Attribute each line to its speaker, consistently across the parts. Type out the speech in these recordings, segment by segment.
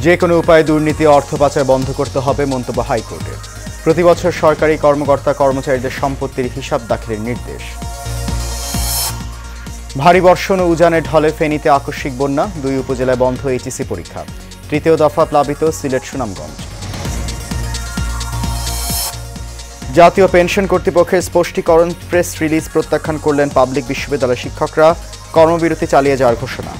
Speaker 1: যে কোনো উপায়ে দুর্নীতি অর্থ পাচার বন্ধ করতে হবে মন্তব্য হাইকোর্টের। প্রতি বছর সরকারি কর্মকর্তা কর্মচারীদের সম্পত্তির হিসাব দাখিলের নির্দেশ। ভারী বর্ষণ ও উজানের ঢলে ফেনীতে আকস্মিক বন্যা, 2 উপজেলায় বন্ধ এইচএসসি পরীক্ষা। তৃতীয় দফা প্লাবিত সিলেট সুনামগঞ্জ। জাতীয় পেনশন কর্তৃপক্ষের স্পষ্টীকরণ প্রেস রিলিজ প্রত্যাখ্যান করলেন পাবলিক বিশ্ববিদ্যালয়ের শিক্ষকরা, কর্মবিরতি চালিয়ে যাওয়ার ঘোষণা।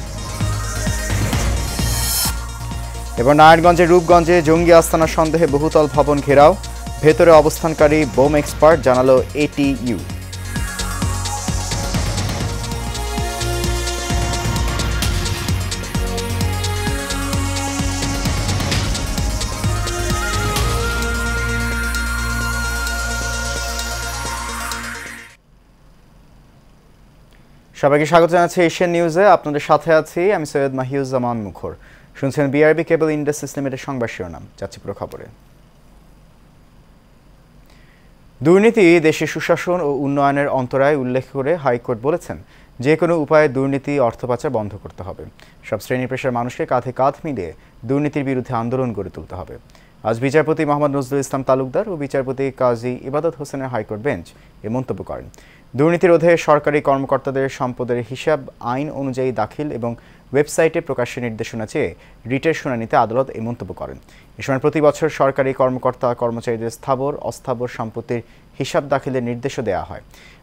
Speaker 1: এবার নারায়ণগঞ্জের রূপগঞ্জে জঙ্গি আস্তানা সন্দেহে বহুতল ভবন ঘেরাও, ভেতরে অবস্থানকারী বোম এক্সপার্ট, জানালো এটিইউ। সবাইকে স্বাগত জানাচ্ছি এশিয়ান নিউজে। আপনাদের সাথে আছি আমি সৈয়দ মাহিউজ্জামান মুখর। শুনছেন বিআরবি কেবল ইন্ডাস্ট্রিজ লিমিটেড সংবাদ শিরোনাম। যাচ্ছি পুরো খবরে। দুর্নীতি দেশে সুশাসন ও উন্নয়নের অন্তরায় উল্লেখ করে হাইকোর্ট বলেছেন, যে কোনো উপায়ে দুর্নীতি অর্থ পাচার বন্ধ করতে হবে। সব শ্রেণী পেশার মানুষকে কাঁধে কাঁধ মিলিয়ে দুর্নীতির বিরুদ্ধে আন্দোলন গড়ে তুলতে হবে। আজ বিচারপতি মোহাম্মদ নজরুল ইসলাম তালুকদার ও বিচারপতি কাজী ইবাদত হোসেনের হাইকোর্ট বেঞ্চ এ মন্তব্য করেন। দুর্নীতি রোধে সরকারি কর্মকর্তাদের সম্পদের হিসাব আইন অনুযায়ী দাখিল এবং ওয়েবসাইটে প্রকাশের নির্দেশনা চেয়ে রিটের শুনানিতে আদালত এই মন্তব্য করেন। এ সময় প্রতি বছর সরকারি কর্মকর্তা কর্মচারীদের স্থাবর অস্থাবর সম্পত্তির হিসাব দাখিলের নির্দেশও দেওয়া হয়।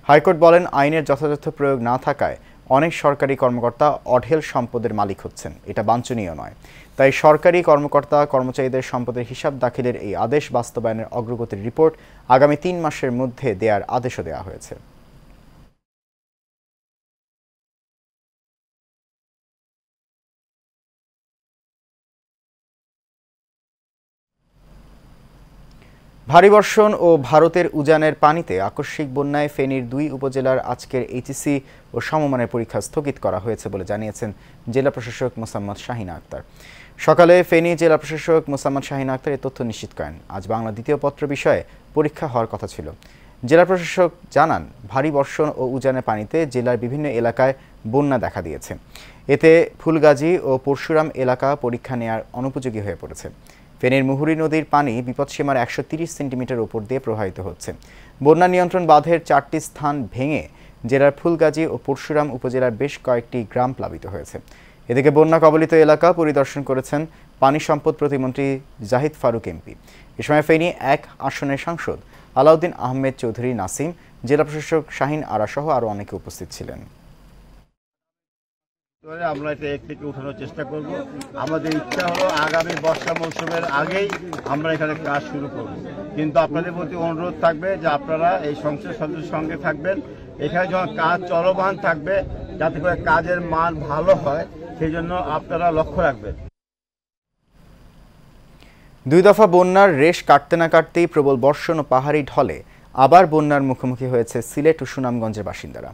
Speaker 1: হাইকোর্ট বলেন, আইনের যথাযথ প্রয়োগ না থাকায় অনেক সরকারি কর্মকর্তা অঢেল সম্পদের মালিক হচ্ছেন, এটা বাঞ্ছনীয় নয়। তাই সরকারি কর্মকর্তা কর্মচারীদের সম্পদের হিসাব দাখিলের এই আদেশ বাস্তবায়নের অগ্রগতির রিপোর্ট আগামী 3 মাসের মধ্যে দেওয়ার আদেশও দেওয়া হয়েছে। ভারী বর্ষণ ও ভারতের উজানের পানিতে আকস্মিক বন্যায় ফেনীর 2 উপজেলার আজকের এইচএসসি ও সমমানের পরীক্ষা স্থগিত করা হয়েছে বলে জানিয়েছেন জেলা প্রশাসক মোসাম্মদ শাহিনা আক্তার। সকালে ফেনী জেলা প্রশাসক মোসাম্মদ শাহিনা আক্তার এই তথ্য নিশ্চিত করেন। আজ বাংলা দ্বিতীয় পত্র বিষয়ে পরীক্ষা হওয়ার কথা ছিল। জেলা প্রশাসক জানান, ভারী বর্ষণ ও উজানের পানিতে জেলার বিভিন্ন এলাকায় বন্যা দেখা দিয়েছে। এতে ফুলগাজী ও পরশুরাম এলাকা পরীক্ষা নেওয়ার অনুপযোগী হয়ে পড়েছে। ফেনীর মুহুরী নদীর পানি বিপদসীমার 130 সেন্টিমিটার উপর দিয়ে প্রবাহিত হচ্ছে। বন্যা নিয়ন্ত্রণ বাঁধের 4টি স্থান ভেঙে জেলার ফুলগাজী ও পরশুরাম উপজেলার বেশ কয়েকটি গ্রাম প্লাবিত হয়েছে। এদিকে বন্যা কবলিত এলাকা পরিদর্শন করেছেন পানি সম্পদ প্রতিমন্ত্রী জাহিদ ফারুক এমপি। এ সময় ফেনী 1 আসনের সাংসদ আলাউদ্দিন আহমেদ চৌধুরী নাসিম, জেলা প্রশাসক শাহিন আরা সহ আরও অনেকে উপস্থিত ছিলেন।
Speaker 2: আমরা এটা থেকে উঠানোর চেষ্টা করব। আমাদের ইচ্ছা হলো আগামী বর্ষা মৌসুমের আগেই আমরা এখানে কাজ শুরু করব, কিন্তু আপনাদের প্রতি অনুরোধ থাকবে যে আপনারা এই সংসদ সদস্যের সঙ্গে থাকবেন। এখানে যখন কাজ চলমান থাকবে, যাতে করে কাজের মান ভালো হয়, সেই জন্য আপনারা লক্ষ্য রাখবেন।
Speaker 1: 2 দফা বন্যার রেশ কাটতে না কাটতেই প্রবল বর্ষণ ও পাহাড়ি ঢলে আবার বন্যার মুখোমুখি হয়েছে সিলেট ও সুনামগঞ্জের বাসিন্দারা।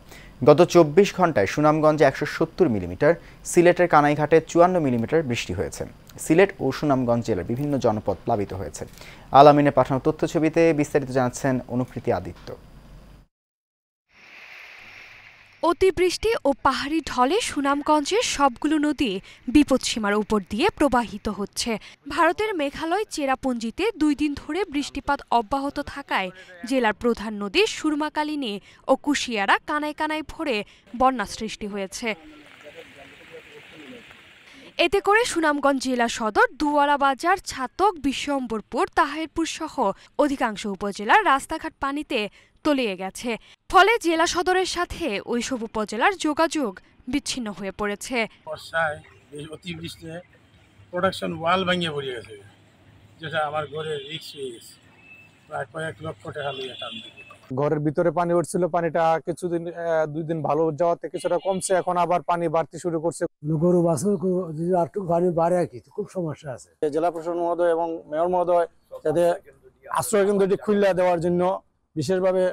Speaker 1: গত 24 ঘন্টায় সুনামগঞ্জে 170 মিলিমিটার, সিলেটের কানাইঘাটে 54 মিলিমিটার বৃষ্টি হয়েছে। সিলেট ও সুনামগঞ্জ জেলার বিভিন্ন জনপদ প্লাবিত হয়েছে। আলামিনে পাঠানো তথ্যছবিতে বিস্তারিত জানাচ্ছেন অনুপ্রীতি আদিত্য।
Speaker 3: অতিবৃষ্টি ও পাহাড়ি ঢলে সুনামগঞ্জের সবগুলো নদী বিপদসীমার উপর দিয়ে প্রবাহিত হচ্ছে। ভারতের মেঘালয় চেরাপুঞ্জিতে 2 দিন ধরে বৃষ্টিপাত অব্যাহত থাকায় জেলার প্রধান নদী সুরমাকালিনী ও কুশিয়ারা কানায় কানায় ভরে বন্যা সৃষ্টি হয়েছে। এতে করে সুনামগঞ্জ জেলা সদর, দুয়ারা বাজার, ছাতক, বিশ্বম্বরপুর, তাহিরপুর সহ অধিকাংশ উপজেলার রাস্তাঘাট পানিতে তলিয়ে গেছে। ফলে জেলা সদরের সাথে ওইসব উপজেলার যোগাযোগ বিচ্ছিন্ন হয়ে পড়েছে।
Speaker 4: বর্ষায় অতিবৃষ্টিতে প্রোডাকশন ওয়াল ভেঙে পড়ে গেছে, যেটা আমার ঘরের রিস্ক হয়ে গেছে। প্রায় কয়েক লক্ষ টাকা লিয়ে টান দিবে।
Speaker 5: ঘরের ভিতরে পানি উঠছিল, পানিটা কিছুদিন 2 দিন ভালো যাওয়াতে কিছুটা কমছে, এখন আবার পানি বাড়তে শুরু করছে।
Speaker 6: গরু বাছুর যদি আরেকটু পানি বাড়ে আর কি, খুব সমস্যা আছে।
Speaker 5: জেলা প্রশাসন মহোদয় এবং মেয়র মহোদয় যাতে আশ্রয় কেন্দ্রটি খুলে দেওয়ার জন্য বিশেষভাবে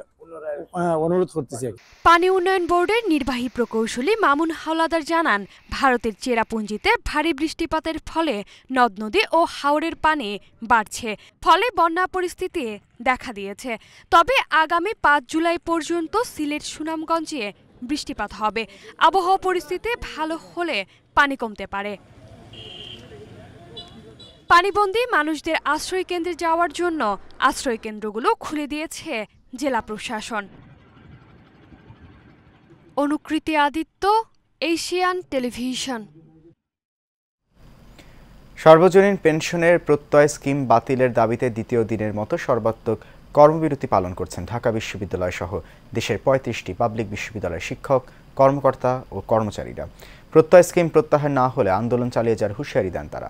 Speaker 5: অনুরোধ করতেছি।
Speaker 3: পানি উন্নয়ন বোর্ডের নির্বাহী প্রকৌশলী মামুন হাওলাদার জানান, ভারতের চেরাপুঞ্জিতে ভারী বৃষ্টিপাতের ফলে নদ নদী ও হাওরের পানি বাড়ছে, ফলে বন্যা পরিস্থিতি দেখা দিয়েছে। তবে আগামী 5 জুলাই পর্যন্ত সিলেট সুনামগঞ্জে বৃষ্টিপাত হবে। আবহাওয়া পরিস্থিতি ভালো হলে পানি কমতে পারে। পানিবন্দী মানুষদের আশ্রয় কেন্দ্রে যাওয়ার জন্য আশ্রয় কেন্দ্রগুলো খুলে দিয়েছে জেলা প্রশাসন। অনুকৃতি আদিত্য, এশিয়ান টেলিভিশন।
Speaker 1: সর্বজনীন পেনশনের প্রত্যয় স্কিম বাতিলের দাবিতে দ্বিতীয় দিনের মতো সর্বাত্মক কর্মবিরতি পালন করছেন ঢাকা বিশ্ববিদ্যালয় সহ দেশের ৩৫টি পাবলিক বিশ্ববিদ্যালয়ের শিক্ষক, কর্মকর্তা ও কর্মচারীরা। প্রত্যয় স্কিম প্রত্যাহার না হলে আন্দোলন চালিয়ে যাওয়ার হুঁশিয়ারি দেন তারা।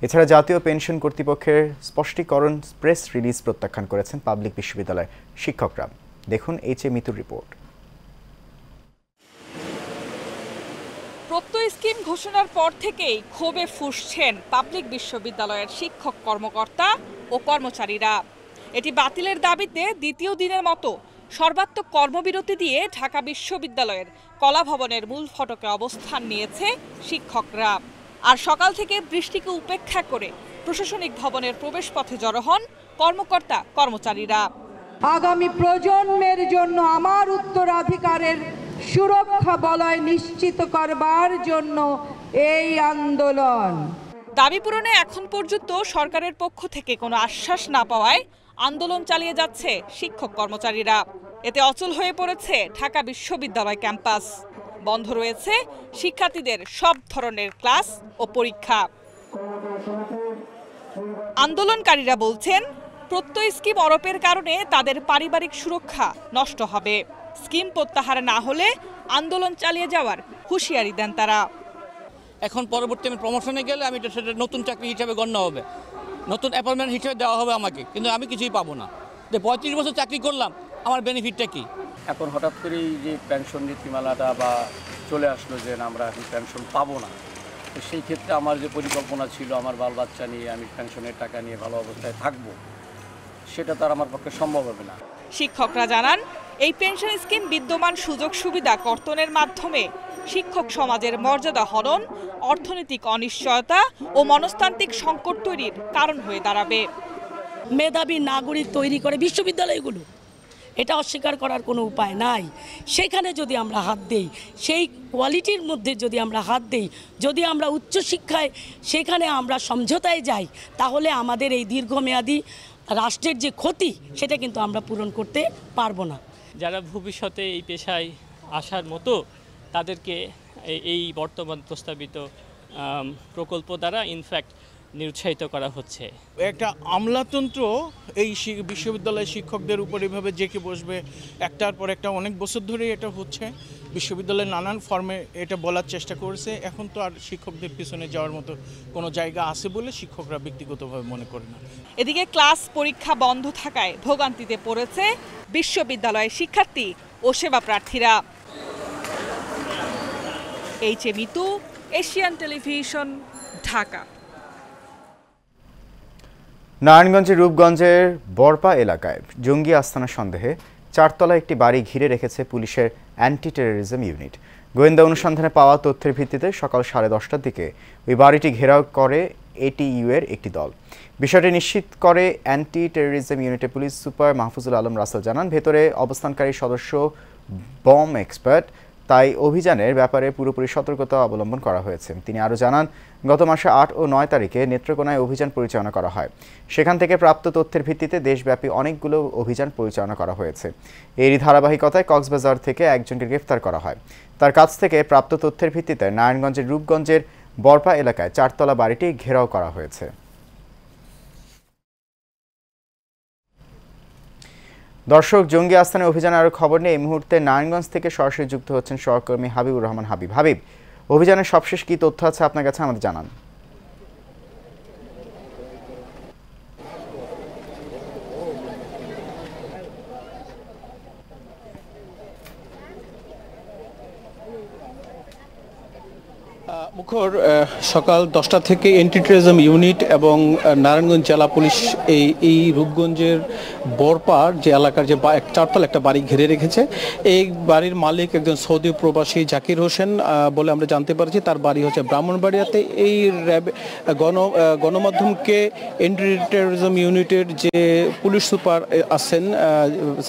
Speaker 1: এছাড়া জাতীয় পেনশন কর্তৃপক্ষের স্পষ্টীকরণ প্রেস রিলিজ প্রত্যাখ্যান করেছেন পাবলিক বিশ্ববিদ্যালয়ের শিক্ষকরা। দেখুন এইচ.এ. মিতুর রিপোর্ট।
Speaker 7: প্রত্যয় স্কিম ঘোষণার পর থেকেই ক্ষোভে ফুঁসছেন পাবলিক বিশ্ববিদ্যালয়ের শিক্ষক, কর্মকর্তা ও কর্মচারীরা। এটি বাতিলের দাবিতে দ্বিতীয় দিনের মতো সর্বাত্মক কর্মবিরতি দিয়ে ঢাকা বিশ্ববিদ্যালয়ের কলাভবনের মূল ফটকে অবস্থান নিয়েছে শিক্ষকরা। আর সকাল থেকে বৃষ্টিকে উপেক্ষা করে প্রশাসনিক ভবনের প্রবেশপথে জড়ো হন কর্মকর্তা, কর্মচারীরা।
Speaker 8: আগামী প্রজন্মের জন্য আমার উত্তরাধিকারের সুরক্ষা বলয় নিশ্চিত করবার জন্য এই আন্দোলন।
Speaker 7: দাবি পূরণে এখন পর্যন্ত সরকারের পক্ষ থেকে কোনো আশ্বাস না পাওয়ায় আন্দোলন চালিয়ে যাচ্ছে শিক্ষক, কর্মচারীরা। এতে অচল হয়ে পড়েছে ঢাকা বিশ্ববিদ্যালয় ক্যাম্পাস। বন্ধ রয়েছে শিক্ষার্থীদের সব ধরনের ক্লাস ও পরীক্ষা। আন্দোলনকারীরা বলছেন, প্রত্যয় স্কিম অরোপের কারণে তাদের পারিবারিক সুরক্ষা নষ্ট হবে। স্কিম প্রত্যাহার না হলে আন্দোলন চালিয়ে যাওয়ার হুঁশিয়ারি দেন তারা।
Speaker 9: এখন পরবর্তী আমি প্রমোশনে গেলে আমি সেটা নতুন চাকরি হিসাবে গণ্য হবে, নতুন অ্যাপয়েন্টমেন্ট হিসেবে দেওয়া হবে আমাকে, কিন্তু আমি কিছুই পাবো না। যে ৩৫ বছর চাকরি করলাম, আমার বেনিফিটটা কি?
Speaker 10: এখন হঠাৎ করেই যে পেনশন নীতিমালাটা বা চলে আসলো যে আমরা এখন পেনশন পাবো না, তো সেই ক্ষেত্রে আমার যে পরিকল্পনা ছিল আমার বাল বাচ্চা নিয়ে আমি পেনশনের টাকা নিয়ে ভালো অবস্থায় থাকবো, সেটা তার আমার পক্ষে সম্ভব হবে না।
Speaker 7: শিক্ষকরা জানান, এই পেনশন স্কিম বিদ্যমান সুযোগ সুবিধা কর্তনের মাধ্যমে শিক্ষক সমাজের মর্যাদা হরণ, অর্থনৈতিক অনিশ্চয়তা ও মনস্তান্ত্রিক সংকট তৈরির কারণ হয়ে দাঁড়াবে।
Speaker 11: মেধাবী নাগরিক তৈরি করে বিশ্ববিদ্যালয়গুলো, এটা অস্বীকার করার কোনো উপায় নাই। সেখানে যদি আমরা হাত দেই, সেই কোয়ালিটির মধ্যে যদি আমরা হাত দেই, যদি আমরা উচ্চশিক্ষায় সেখানে আমরা সমঝোতায় যাই, তাহলে আমাদের এই দীর্ঘমেয়াদী রাষ্ট্রের যে ক্ষতি সেটা কিন্তু আমরা পূরণ করতে পারবো না।
Speaker 12: যারা ভবিষ্যতে এই পেশায় আসার মতো তাদেরকে এই বর্তমান প্রস্তাবিত প্রকল্প দ্বারা ইনফ্যাক্ট নিরুৎসাহিত করা হচ্ছে।
Speaker 13: একটা আমলাতন্ত্র এই বিশ্ববিদ্যালয়ের শিক্ষকদের উপর এভাবে জেঁকে বসবে একটার পর একটা, অনেক বছর ধরেই এটা হচ্ছে। বিশ্ববিদ্যালয়ের নানান ফর্মে এটা বলার চেষ্টা করেছে। এখন তো আর শিক্ষকদের পিছনে যাওয়ার মতো কোনো জায়গা আছে বলে শিক্ষকরা ব্যক্তিগতভাবে মনে করে না।
Speaker 7: এদিকে ক্লাস পরীক্ষা বন্ধ থাকায় ভোগান্তিতে পড়েছে বিশ্ববিদ্যালয়ের শিক্ষার্থী ও সেবা প্রার্থীরা। H A. Mitu, Asian television, Dhaka.
Speaker 1: নারায়ণগঞ্জের রূপগঞ্জের বরপা এলাকায় জঙ্গি আস্তানা সন্দেহে 4তলা একটি বাড়ি ঘিরে রেখেছে পুলিশের অ্যান্টি টেররিজম ইউনিট। গোয়েন্দা অনুসন্ধানে পাওয়া তথ্যের ভিত্তিতে সকাল 10:30টার দিকে ওই বাড়িটি ঘেরাও করে এটিইউ এর একটি দল। বিষয়টি নিশ্চিত করে অ্যান্টি টেররিজম ইউনিটের পুলিশ সুপার মাহফুজুল আলম রাসেল জানান, ভেতরে অবস্থানকারী সদস্য বম এক্সপার্ট, তাই অভিযানের ব্যাপারে পুরোপুরি সতর্কতা অবলম্বন করা হয়েছে। তিনি আরও জানান, গত মাসে 8 ও 9 তারিখে নেত্রকোনায় অভিযান পরিচালনা করা হয়। সেখান থেকে প্রাপ্ত তথ্যের ভিত্তিতে দেশব্যাপী অনেকগুলো অভিযান পরিচালনা করা হয়েছে। এরই ধারাবাহিকতায় কক্সবাজার থেকে একজনকে গ্রেফতার করা হয়। তার কাছ থেকে প্রাপ্ত তথ্যের ভিত্তিতে নারায়ণগঞ্জের রূপগঞ্জের বরপা এলাকায় 4তলা বাড়িটি ঘেরাও করা হয়েছে। দর্শক, জঙ্গি আস্তানায় অভিযানে আরও খবর নিয়ে এই মুহূর্তে নারায়ণগঞ্জ থেকে সরাসরি যুক্ত হচ্ছেন সহকর্মী হাবিবুর রহমান। হাবিব, অভিযানের সবশেষ কী তথ্য আছে আপনার কাছে আমাদের জানান।
Speaker 14: মুখর সকাল 10টা থেকে অ্যান্টি টেররিজম ইউনিট এবং নারায়ণগঞ্জ জেলা পুলিশ এই রূপগঞ্জের বোরপাড় যে এলাকার যে চারতলা একটা বাড়ি ঘিরে রেখেছে। এই বাড়ির মালিক একজন সৌদি প্রবাসী জাকির হোসেন বলে আমরা জানতে পারছি। তার বাড়ি হচ্ছে ব্রাহ্মণবাড়িয়াতে। এই গণমাধ্যমকে এন্টি টেরোরিজম ইউনিটের যে পুলিশ সুপার আছেন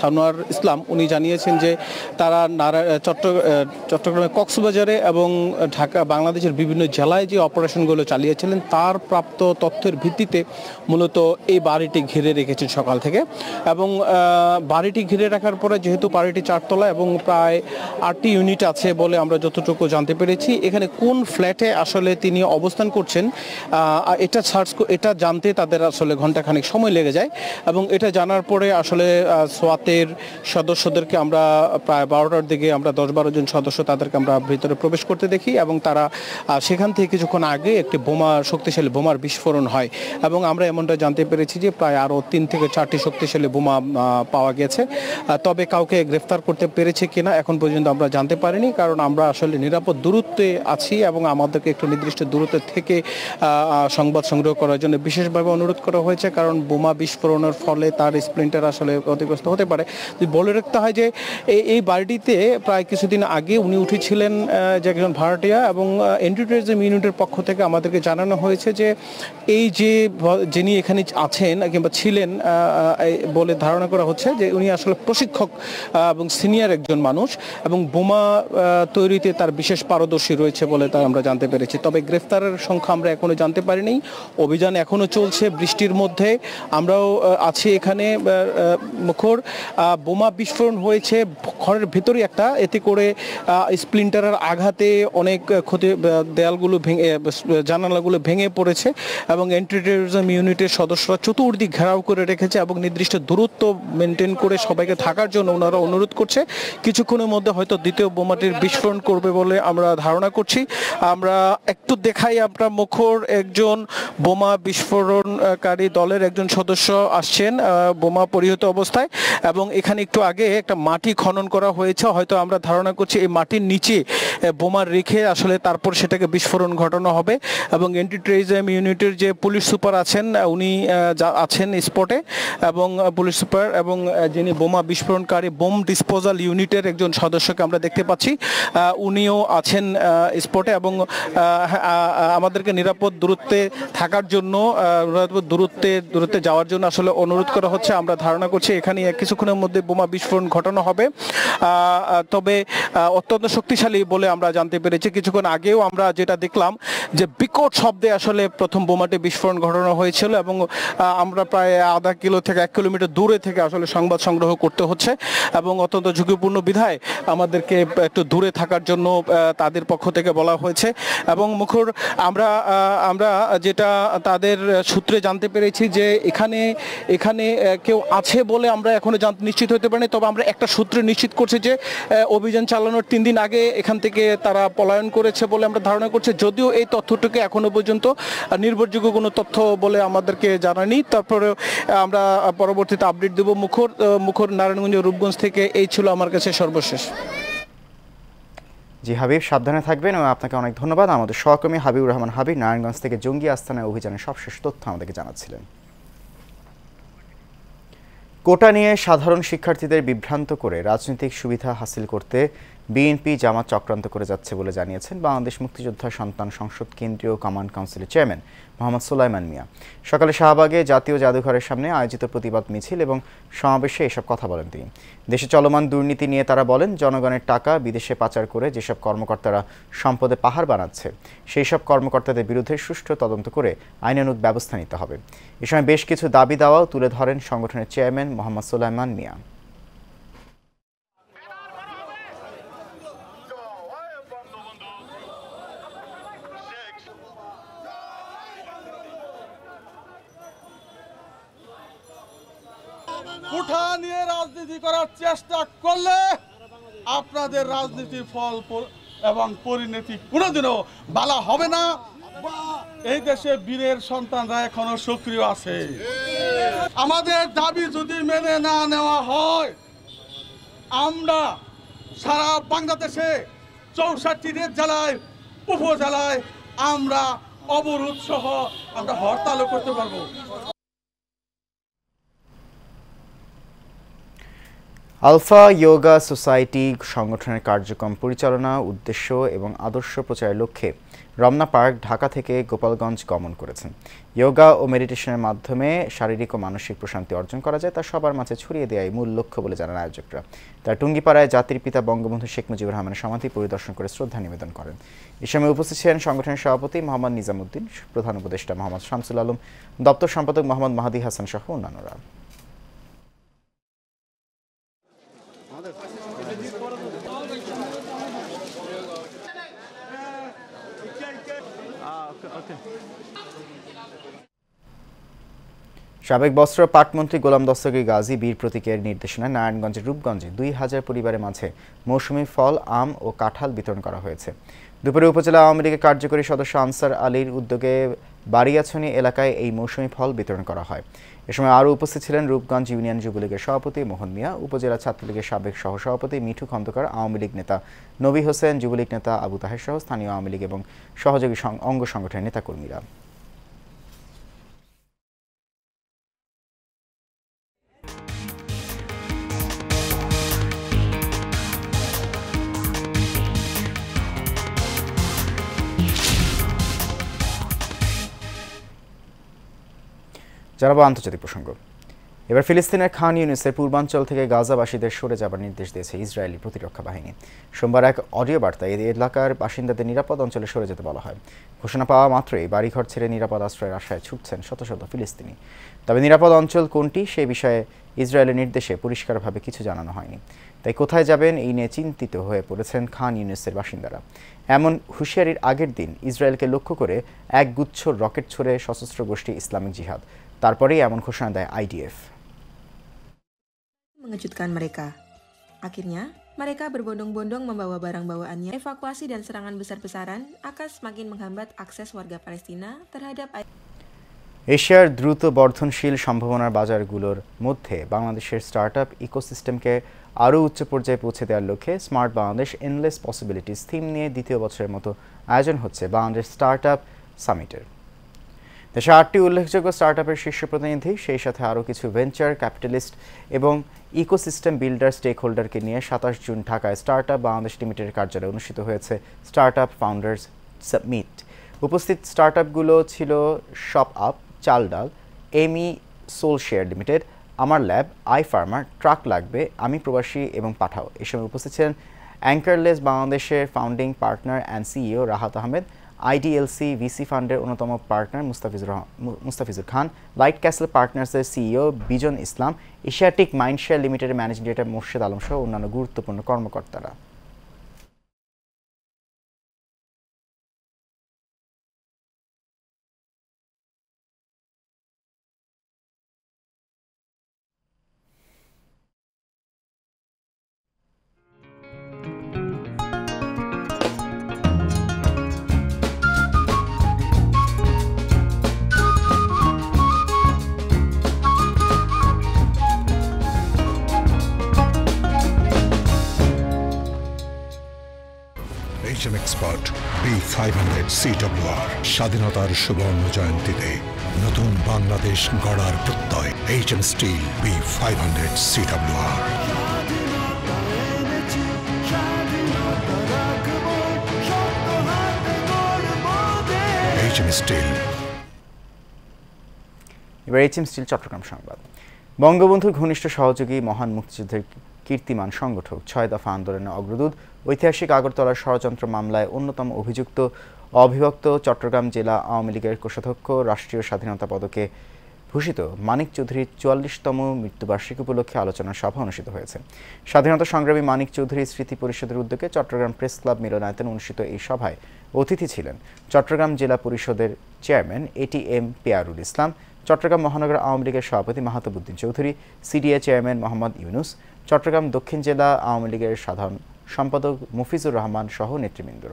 Speaker 14: সানোয়ার ইসলাম, উনি জানিয়েছেন যে তারা চট্টগ্রামে কক্সবাজারে এবং ঢাকা বাংলাদেশের বিভিন্ন জেলায় যে অপারেশনগুলো চালিয়েছিলেন তার প্রাপ্ত তথ্যের ভিত্তিতে মূলত এই বাড়িটি ঘিরে রেখেছেন সকাল থেকে। এবং বাড়িটি ঘিরে রাখার পরে যেহেতু বাড়িটি চারতলা এবং প্রায় 8টি ইউনিট আছে বলে আমরা যতটুকু জানতে পেরেছি, এখানে কোন ফ্ল্যাটে আসলে তিনি অবস্থান করছেন এটা জানতে তাদের আসলে ঘণ্টাখানেক সময় লেগে যায়। এবং এটা জানার পরে আসলে সোয়াতের সদস্যদেরকে আমরা প্রায় 12টার দিকে আমরা 10-12 জন সদস্য তাদেরকে আমরা ভিতরে প্রবেশ করতে দেখি এবং তারা সেখান থেকে কিছুক্ষণ আগে একটি শক্তিশালী বোমার বিস্ফোরণ হয় এবং আমরা এমনটা জানতে পেরেছি যে প্রায় আরও 3 থেকে 4টি শক্তিশালী বোমা পাওয়া গেছে। তবে কাউকে গ্রেফতার করতে পেরেছে কিনা এখন পর্যন্ত আমরা জানতে পারিনি, কারণ আমরা আসলে নিরাপদ দূরত্বে আছি এবং আমাদেরকে একটু নির্দিষ্ট দূরত্ব থেকে সংবাদ সংগ্রহ করার জন্য বিশেষভাবে অনুরোধ করা হয়েছে, কারণ বোমা বিস্ফোরণের ফলে তার স্প্লিন্টার আসলে ক্ষতিগ্রস্ত হতে পারে। বলে রাখতে হয় যে এই বাড়িটিতে প্রায় কিছুদিন আগে উনি উঠেছিলেন যে একজন ভাড়াটিয়া, এবং এন্টি টেরোরিজম ইউনিটের পক্ষ থেকে আমাদেরকে জানানো হয়েছে যে এই যে যিনি এখানে আছেন কিংবা ছিলেন বলে ধারণা করা হচ্ছে যে উনি আসলে প্রশিক্ষক এবং সিনিয়র একজন মানুষ এবং বোমা তৈরিতে তার বিশেষ পারদর্শী রয়েছে বলে আমরা জানতে পেরেছি। তবে গ্রেফতারের সংখ্যা আমরা এখনো জানতে পারিনি। অভিযান এখনো চলছে বৃষ্টির মধ্যে। আমরাও আছি এখানে। মুখর বোমা বিস্ফোরণ হয়েছে ঘরের ভেতরে একটা, এতে করে স্প্লিন্টারের আঘাতে অনেক ক্ষতি, দেয়ালগুলো ভেঙে জানালাগুলো ভেঙে পড়েছে এবং এন্টি টেরোরিজম ইউনিটের সদস্যরা চতুর্দিক ঘেরাও করে রেখেছে এবং নির্দিষ্ট দূরত্ব মেনটেন করে সবাইকে থাকার জন্য ওনারা অনুরোধ করছে। কিছুক্ষণের মধ্যে হয়তো দ্বিতীয় বোমাটির বিস্ফোরণ করবে বলে আমরা ধারণা করছি। আমরা একটু দেখাই, আপনার মুখর একজন বোমা বিস্ফোরণকারী দলের একজন সদস্য আসছেন বোমা পরিহিত অবস্থায়, এবং এখানে একটু আগে একটা মাটি খনন করা হয়েছে। হয়তো আমরা ধারণা করছি এই মাটির নিচে বোমা রেখে আসলে তারপর সেটাকে বিস্ফোরণ ঘটানো হবে। এবং এন্টি টেরোরিজম ইউনিটের যে পুলিশ সুপার আছেন উনি আছেন স্পটে, এবং পুলিশ সুপার এবং যিনি বোমা বিস্ফোরণকারী বোম ডিসপোজাল ইউনিটের একজন সদস্যকে আমরা দেখতে পাচ্ছি, উনিও আছেন স্পটে এবং আমাদেরকে নিরাপদ দূরত্বে থাকার জন্য দূরত্বে যাওয়ার জন্য আসলে অনুরোধ করা হচ্ছে। আমরা ধারণা করছি এখানে কিছুক্ষণের মধ্যে বোমা বিস্ফোরণ ঘটানো হবে, তবে অত্যন্ত শক্তিশালী বলে আমরা জানতে পেরেছি। কিছুক্ষণ আগেও আমরা যেটা দেখলাম যে বিকট শব্দে আসলে প্রথম বোমাটি বিস্ফোরণ ঘটানো হয়েছিল এবং আমরা প্রায় আধা কিলো থেকে 1 কিলোমিটার দূরে থেকে আসলে সংবাদ সংগ্রহ করতে হচ্ছে এবং অত্যন্ত ঝুঁকিপূর্ণ বিধায় আমাদেরকে একটু দূরে থাকার জন্য তাদের পক্ষ থেকে বলা হয়েছে। এবং মুখর আমরা যেটা তাদের সূত্রে জানতে পেরেছি যে এখানে কেউ আছে বলে আমরা এখনো নিশ্চিত হতে পারিনি, তবে আমরা একটা সূত্রে নিশ্চিত করছি যে অভিযান চালানোর 3 দিন আগে এখান থেকে তারা পলায়ন করেছে বলে আমরা ধারণা করছি। যদিও এই তথ্যটাকে এখনো পর্যন্ত নির্ভরযোগ্য কোনো তথ্য বলে আমাদেরকে জানানি, তারপরে আমরা পরবর্তীতে আপডেট দেব। মুখর নারায়ণগঞ্জ রূপগঞ্জ থেকে এই ছিল আমার কাছে সর্বশেষ।
Speaker 1: জি হাবিব, সাবধানে থাকবেন এবং আপনাকে অনেক ধন্যবাদ। আমাদের সহকর্মী হাবিবুর রহমান হাবিব নারায়ণগঞ্জ থেকে জঙ্গি আস্তানায় অভিযানের সবশেষ তথ্য আমাদেরকে জানাচ্ছিলেন। কোটা নিয়ে সাধারণ শিক্ষার্থীদের বিভ্রান্ত করে রাজনৈতিক সুবিধা হাসিল করতে বিএনপি জামাত চক্রান্ত করে যাচ্ছে বলে জানিয়েছেন বাংলাদেশ মুক্তিযোদ্ধা সন্তান সংসদ কেন্দ্রীয় কমান্ড কাউন্সিলের চেয়ারম্যান মোহাম্মদ সুলাইমান মিয়া। সকালে শাহবাগে জাতীয় জাদুঘরের সামনে আয়োজিত প্রতিবাদ মিছিল এবং সমাবেশে এসব কথা বলেন তিনি। দেশে চলমান দুর্নীতি নিয়ে তারা বলেন, জনগণের টাকা বিদেশে পাচার করে যেসব কর্মকর্তারা সম্পদে পাহাড় বানাচ্ছে সেই সব কর্মকর্তাদের বিরুদ্ধে সুষ্ঠু তদন্ত করে আইনানুগ ব্যবস্থা নিতে হবে। এ সময় বেশ কিছু দাবি দাওয়াও তুলে ধরেন সংগঠনের চেয়ারম্যান মোহাম্মদ সুলাইমান মিয়া।
Speaker 15: কোঠা নিয়ে রাজনীতি করার চেষ্টা করলে আপনাদের রাজনীতির ফল এবং পরিণতি কোনোদিনও ভালো হবে না। এই দেশে বীরের সন্তানরা এখনো সক্রিয় আছে। আমাদের দাবি যদি মেনে না নেওয়া হয়, আমরা সারা বাংলাদেশে 64 জেলায় উপজেলায় আমরা অবরোধ সহ আমরা হরতালও করতে পারবো।
Speaker 1: আলফা ইয়োগা সোসাইটি সংগঠনের কার্যক্রম পরিচালনা, উদ্দেশ্য এবং আদর্শ প্রচারের লক্ষ্যে রমনা পার্ক ঢাকা থেকে গোপালগঞ্জ গমন করেছেন। ইয়োগা ও মেডিটেশনের মাধ্যমে শারীরিক ও মানসিক প্রশান্তি অর্জন করা যায়, তা সবার মাঝে ছড়িয়ে দেওয়াই মূল লক্ষ্য বলে জানান আয়োজকরা। তার টুঙ্গিপাড়ায় জাতির পিতা বঙ্গবন্ধু শেখ মুজিবুর রহমানের সমাধি পরিদর্শন করে শ্রদ্ধা নিবেদন করেন। এ সময় উপস্থিত ছিলেন সংগঠনের সভাপতি মোহাম্মদ নিজামুদ্দিন, প্রধান উপদেষ্টা মোহাম্মদ শামসুল আলম, দপ্তর সম্পাদক মোহাম্মদ মাহাদি হাসান সহ অন্যান্যরা। সাবেক বস্ত্র পাটমন্ত্রী গোলাম দস্তগীর গাজী বীর প্রতীকের নির্দেশনায় নারায়ণগঞ্জের রূপগঞ্জে 2000 পরিবারের মাঝে মৌসুমি ফল, আম ও কাঁঠাল বিতরণ করা হয়েছে। দুপুরে উপজেলা আওয়ামী লীগের কার্যকরী সদস্য আনসার আলীর উদ্যোগে বাড়িয়াছনি এলাকায় এই মৌসুমি ফল বিতরণ করা হয়। এ সময় আরও উপস্থিত ছিলেন রূপগঞ্জ ইউনিয়ন যুবলীগের সভাপতি মোহন মিয়া, উপজেলা ছাত্রলীগের সাবেক সহসভাপতি মিঠু খন্দকার, আওয়ামী লীগ নেতা নবী হোসেন, যুবলীগ নেতা আবু তাহের সহ স্থানীয় আওয়ামী লীগ এবং সহযোগী অঙ্গ সংগঠনের নেতাকর্মীরা। জানাবো আন্তর্জাতিক প্রসঙ্গ। এবার ফিলিস্তিনের খান ইউনিসের পূর্বাঞ্চল থেকে গাজাবাসীদের সরে যাবার নির্দেশ দিয়েছে ইসরায়েলি প্রতিরক্ষা বাহিনী। সোমবার এক অডিও বার্তায় এই এলাকার বাসিন্দাদের নিরাপদ অঞ্চলে সরে যেতে বলা হয়। ঘোষণা পাওয়া মাত্রই বাড়িঘর ছেড়ে নিরাপদ আশ্রয়ের আশায় ছুটছেন শত শত ফিলিস্তিনি। তবে নিরাপদ অঞ্চল কোনটি সে বিষয়ে ইসরায়েলের নির্দেশে পরিষ্কারভাবে কিছু জানানো হয়নি। তাই কোথায় যাবেন এই নিয়ে চিন্তিত হয়ে পড়েছেন খান ইউনিসের বাসিন্দারা। এমন হুঁশিয়ারির আগের দিন ইসরায়েলকে লক্ষ্য করে এক গুচ্ছ রকেট ছুড়ে সশস্ত্র গোষ্ঠী ইসলামিক জিহাদ। তারপরেই এমন ঘোষণা দেয় IDF.
Speaker 16: Mengejutkan mereka. Akhirnya, mereka berbondong-bondong membawa barang bawaannya. Evakuasi dan serangan besar-besaran akan semakin menghambat akses warga Palestina terhadap
Speaker 1: এশিয়ার দ্রুত বর্ধনশীল সম্ভাবনার বাজারগুলোর মধ্যে বাংলাদেশের স্টার্টআপ ইকোসিস্টেমকে আরও উচ্চ পর্যায়ে পৌঁছে দেওয়ার লক্ষ্যে smart Bangladesh endless possibilities theme নিয়ে দ্বিতীয় বছরের মতো আয়োজন হচ্ছে বাংলাদেশ স্টার্টআপ সামিটের। দেশে 8টি উল্লেখযোগ্য স্টার্টআপের শীর্ষ প্রতিনিধি, সেই সাথে আরও কিছু ভেঞ্চার ক্যাপিটালিস্ট এবং ইকোসিস্টেম বিল্ডার স্টেক হোল্ডারকে নিয়ে 27 জুন ঢাকায় স্টার্টআপ বাংলাদেশ লিমিটেডের কার্যালয়ে অনুষ্ঠিত হয়েছে স্টার্টআপ ফাউন্ডার্স সামিট। উপস্থিত স্টার্টআপগুলো ছিল শপ আপ, চাল ডাল, এমি সোল শেয়ার লিমিটেড, আমার ল্যাব, আই ফার্মার, ট্রাক লাগবে, আমি প্রবাসী এবং পাঠাও। এ সময় উপস্থিত ছিলেন অ্যাঙ্কারলেস বাংলাদেশের founding partner and CEO Rahat Ahmed, IDLC VC ফান্ডের অন্যতম পার্টনার মুস্তাফিজুর খান, লাইট ক্যাসেল পার্টনার্সের সিইও বিজন ইসলাম, এশিয়াটিক মাইন্ডশেয়ার লিমিটেডের ম্যানেজিং ডিরেক্টর মোর্শেদ আলম সহ অন্যান্য গুরুত্বপূর্ণ কর্মকর্তারা।
Speaker 17: এক্সপার্ট B500 CWR স্বাধীনতার সুবর্ণ জয়ন্তীতে নতুন বাংলাদেশ গড়ার প্রত্যয়। HM steel B500 CWR। HM steel.
Speaker 1: এবার HM স্টিল চট্টগ্রাম সংবাদ। বঙ্গবন্ধুর ঘনিষ্ঠ সহযোগী, মহান মুক্তিযুদ্ধের কীর্তিমান সংগঠক, 6 দফা আন্দোলনের অগ্রদূত, ঐতিহাসিক আগরতলার ষড়যন্ত্র মামলায় অন্যতম অভিযুক্ত অবিভক্ত চট্টগ্রাম জেলা আওয়ামী লীগের কোষাধ্যক্ষ, রাষ্ট্রীয় স্বাধীনতা পদকে ভূষিত মানিক চৌধুরীর 44তম মৃত্যুবার্ষিকী উপলক্ষে আলোচনা সভা অনুষ্ঠিত হয়েছে। স্বাধীনতা সংগ্রামী মানিক চৌধুরী স্মৃতি পরিষদের উদ্যোগে চট্টগ্রাম প্রেস ক্লাব মিলনায়তনে অনুষ্ঠিত এই সভায় অতিথি ছিলেন চট্টগ্রাম জেলা পরিষদের চেয়ারম্যান ATM পেয়ারুল ইসলাম, চট্টগ্রাম মহানগর আওয়ামী লীগের সভাপতি মাহাতাবউদ্দিন চৌধুরী, CDA চেয়ারম্যান মোহাম্মদ ইউনুস, চট্টগ্রাম দক্ষিণ জেলা আওয়ামী লীগের সাধারণ সম্পাদক মফিজুর রহমান সহ নেতৃবৃন্দ।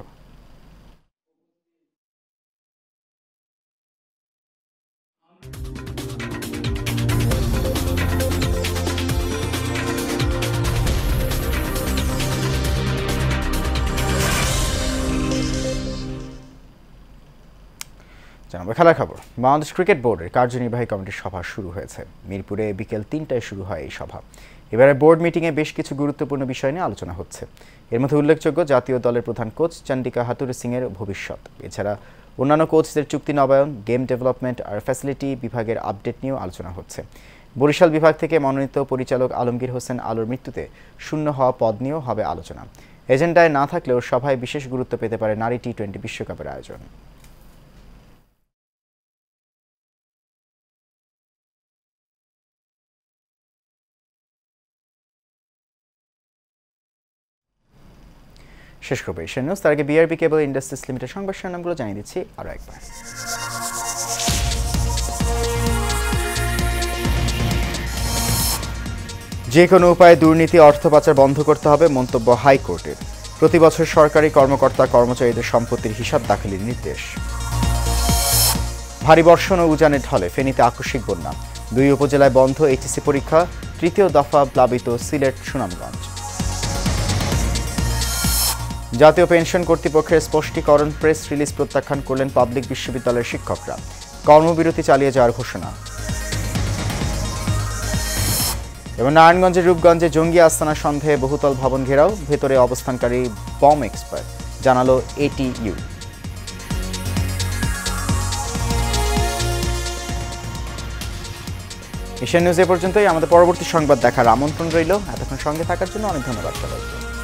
Speaker 1: জানাবো খেলার খবর। বাংলাদেশ ক্রিকেট বোর্ডের কার্যনির্বাহী কমিটির সভা শুরু হয়েছে। মিরপুরে বিকেল 3টায় শুরু হয় এই সভা। এবারে বোর্ড মিটিংয়ে বেশ কিছু গুরুত্বপূর্ণ বিষয় নিয়ে আলোচনা হচ্ছে। এর মধ্যে উল্লেখযোগ্য জাতীয় দলের প্রধান কোচ চন্ডিকা হাথুরু সিংয়ের ভবিষ্যৎ, এছাড়া অন্যান্য কোচদের চুক্তি নবায়ন, গেম ডেভেলপমেন্ট আর ফ্যাসিলিটি বিভাগের আপডেট নিয়েও আলোচনা হচ্ছে। বরিশাল বিভাগ থেকে মনোনীত পরিচালক আলমগীর হোসেন আলোর মৃত্যুতে শূন্য হওয়া পদ নিয়েও হবে আলোচনা। এজেন্ডায় না থাকলেও সভায় বিশেষ গুরুত্ব পেতে পারে নারী টি-20 বিশ্বকাপের আয়োজন। শেষ করবো এশিয়ান নিউজ। তার আগে বিআরবি কেবল ইন্ডাস্ট্রিজ লিমিটেড সংবাদ শিরোনামগুলো জানিয়ে দিচ্ছি আরও একবার। যে কোনো উপায়ে দুর্নীতি অর্থ পাচার বন্ধ করতে হবে মন্তব্য হাইকোর্টের। প্রতি বছর সরকারি কর্মকর্তা কর্মচারীদের সম্পত্তির হিসাব দাখিলের নির্দেশ। ভারী বর্ষণ ও উজানের ঢলে ফেনীতে আকস্মিক বন্যা, 2 উপজেলায় বন্ধ এইচএসসি পরীক্ষা, তৃতীয় দফা প্লাবিত সিলেট সুনামগঞ্জ। জাতীয় পেনশন কর্তৃপক্ষের স্পষ্টীকরণ, প্রেস রিলিজ প্রত্যাখ্যান করলেন পাবলিক বিশ্ববিদ্যালয়ের শিক্ষকরা, কর্মবিরতি চালিয়ে যাওয়ার ঘোষণা। এবং নারায়ণগঞ্জের রূপগঞ্জে জঙ্গি আস্তানা সন্দেহে বহুতল ভবন ঘেরাও, ভেতরে অবস্থানকারী বম এক্সপার্ট, জানালো এটিইউ। এশিয়ান নিউজ এ পর্যন্তই। আমাদের পরবর্তী সংবাদ দেখার আমন্ত্রণ রইল। এতক্ষণ সঙ্গে থাকার জন্য অনেক ধন্যবাদ সবাইকে।